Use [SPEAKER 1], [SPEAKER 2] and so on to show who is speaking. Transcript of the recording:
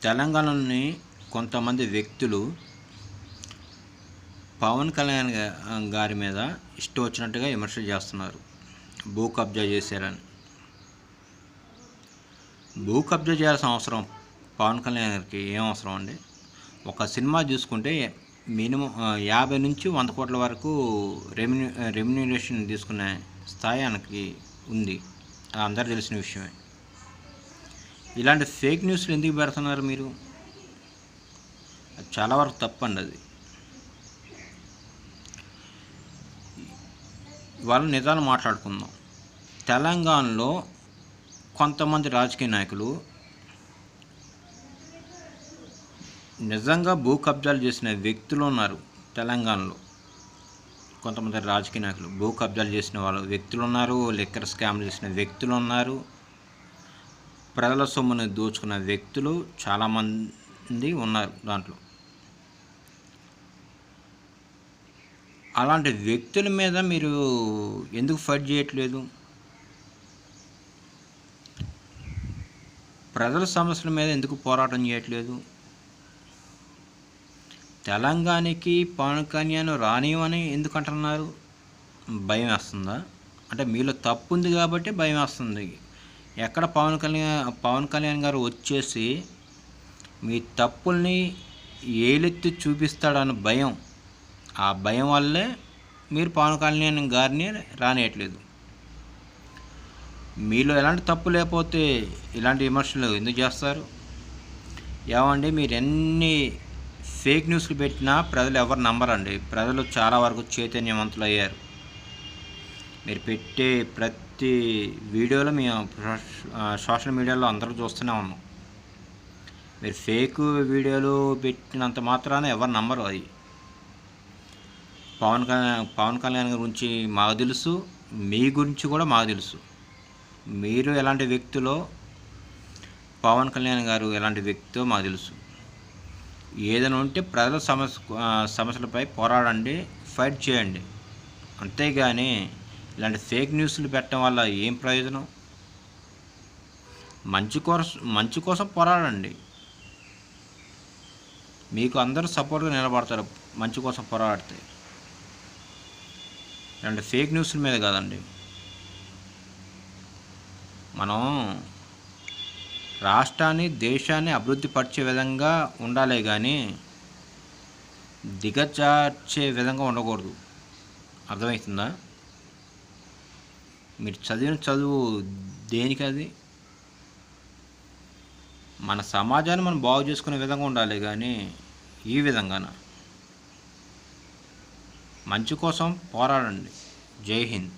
[SPEAKER 1] తెలంగాణలోని కొంతమంది వ్యక్తులు పవన్ కళ్యాణ్ గారి మీద ఇష్టం వచ్చినట్టుగా విమర్శలు చేస్తున్నారు. భూ కబ్జా చేశారని. భూ కబ్జా చేయాల్సిన అవసరం పవన్ కళ్యాణ్ గారికి ఏం అవసరం అండి? ఒక సినిమా చూసుకుంటే మినిమం 50 నుంచి 100 కోట్ల వరకు రెమ్యునరేషన్ తీసుకునే స్థాయి ఆయనకి ఉంది. అందరూ తెలిసిన విషయమే. ఇలాంటి ఫేక్ న్యూస్లు ఎందుకు పెడుతున్నారు మీరు? అది చాలా వరకు తప్పండి. అది వాళ్ళ నిజాలు మాట్లాడుకుందాం. తెలంగాణలో కొంతమంది రాజకీయ నాయకులు నిజంగా భూ కబ్జాలు చేసిన వ్యక్తులు ఉన్నారు. తెలంగాణలో కొంతమంది రాజకీయ నాయకులు భూ కబ్జాలు చేసిన వాళ్ళు వ్యక్తులు ఉన్నారు. లిక్కర్ స్కామ్లు చేసిన వ్యక్తులు ఉన్నారు. ప్రజల సొమ్ముని దోచుకున్న వ్యక్తులు చాలామంది ఉన్నారు దాంట్లో. అలాంటి వ్యక్తుల మీద మీరు ఎందుకు ఫైట్ చేయట్లేదు? ప్రజల సమస్యల మీద ఎందుకు పోరాటం చేయట్లేదు? తెలంగాణకి పవన్ కళ్యాణ్ రానివని ఎందుకు అంటున్నారు? భయం వేస్తుందా? అంటే మీలో తప్పు ఉంది కాబట్టి భయం వేస్తుంది. ఎక్కడ పవన్ కళ్యాణ్ గారు వచ్చేసి మీ తప్పుల్ని ఏలెత్తి చూపిస్తాడన్న భయం. ఆ భయం వల్లే మీరు పవన్ కళ్యాణ్ గారిని రానియట్లేదు. మీలో ఎలాంటి తప్పు లేకపోతే ఇలాంటి విమర్శలు ఎందుకు చేస్తారు? ఏమండి, మీరు ఎన్ని ఫేక్ న్యూస్లు పెట్టినా ప్రజలు ఎవరు నమ్మరండి. ప్రజలు చాలా వరకు చైతన్యవంతులు అయ్యారు. మీరు పెట్టే ప్రతి వీడియోలో మేము సోషల్ మీడియాలో అందరూ చూస్తూనే ఉన్నాం. మీరు ఫేక్ వీడియోలు పెట్టినంత మాత్రాన ఎవరు నమ్మరు. అది పవన్ కళ్యాణ్ గురించి మాకు తెలుసు, మీ గురించి కూడా మాకు తెలుసు. మీరు ఎలాంటి వ్యక్తులో, పవన్ కళ్యాణ్ గారు ఎలాంటి వ్యక్తితో మాకు తెలుసు. ఏదైనా ఉంటే ప్రజల సమస్యలపై పోరాడండి, ఫైట్ చేయండి. అంతేగాని ఇలాంటి ఫేక్ న్యూస్లు పెట్టడం వల్ల ఏం ప్రయోజనం? మంచి కోసం పోరాడండి. మీకు అందరూ సపోర్ట్గా నిలబడతారు మంచి కోసం పోరాడితే. ఇలాంటి ఫేక్ న్యూస్ల మీద కాదండి. మనం రాష్ట్రాన్ని, దేశాన్ని అభివృద్ధి పరిచే విధంగా ఉండాలి కానీ దిగజార్చే విధంగా ఉండకూడదు. అర్థమవుతుందా? మీరు చదివిన చదువు దేనికి? అది మన సమాజాన్ని మనం బాగు చేసుకునే విధంగా ఉండాలి కానీ ఈ విధంగాన. మంచి కోసం పోరాడండి. జై హింద్.